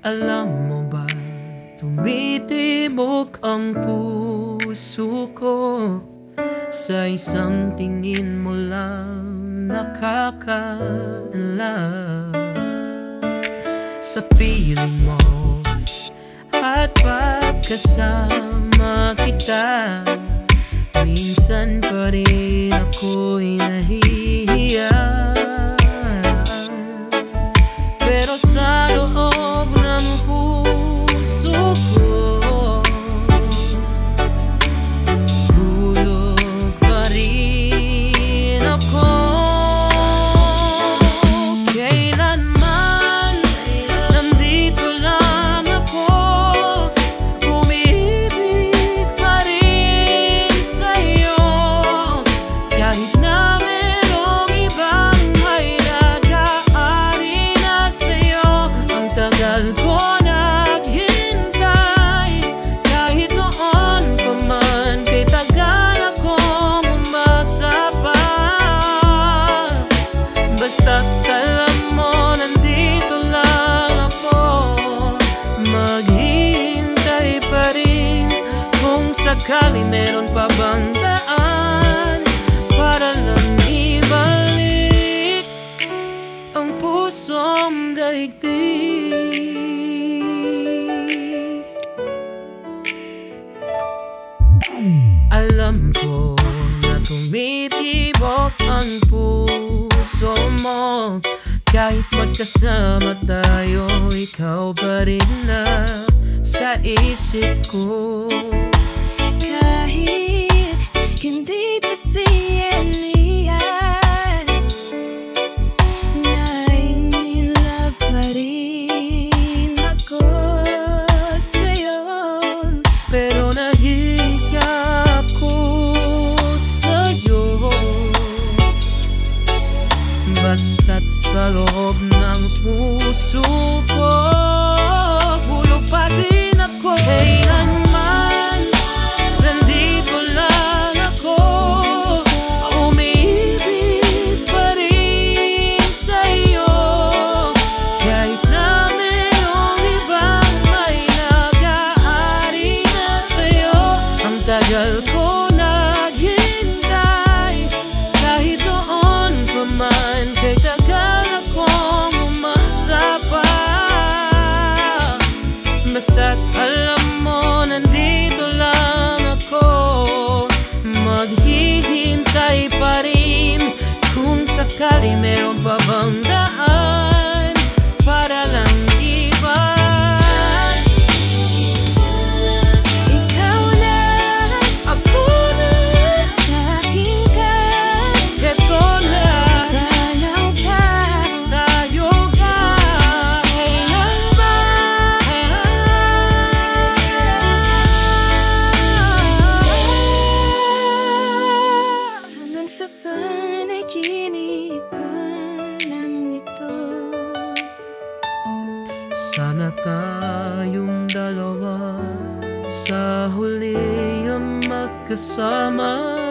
Alam mo ba, tumitibok ang puso ko sa isang tingin mo lang nakaka-love. Sa piling mo at pagkasama kita, minsan pa rin ako'y nahihiya. Pero sa loob ng puso ko, hulog pa rin ako. Kailanman nandito lang ako, umiibig pa rin sa'yo. Kahit na merong ibang may nag-aari na sa'yo, ang tagal ko naghintay. Kahit noon pa man, kay tagal akong umasa pa. Basta't alam mo, nandito lang ako, maghihintay pa rin. Kung sakali meron pa bang daan para lang ibalik ang pusong daigdig. Alam ko na tumitibok ang puso mo, kahit magkasama tayo, ikaw pa rin na sa isip ko. Kahit hindi pa si Elias, in love pa rin ako sa'yo. Pero nahihiya ako sa'yo, basta't sa loob ng puso ko, hulog pa rin ako. Kailanman nandito lang ako, umiibig pa rin sa'yo. Kahit na merong ibang may nag-aari na sa'yo, ang tagal ko naghintay. Kahit noon pa man, kay tagal akong umasa pa. Basta't alam mo, nandito lang ako, maghihintay pa rin. Kung sakali meron pa bang daan para lang iba. Ikaw na, Ako na, sa'kin ka, eto na, dalaw ka. tayo ka. Kailan ba? Hanggang sa panaginip pa lang ito. Sana tayong dalawa sa huli ang magkasama.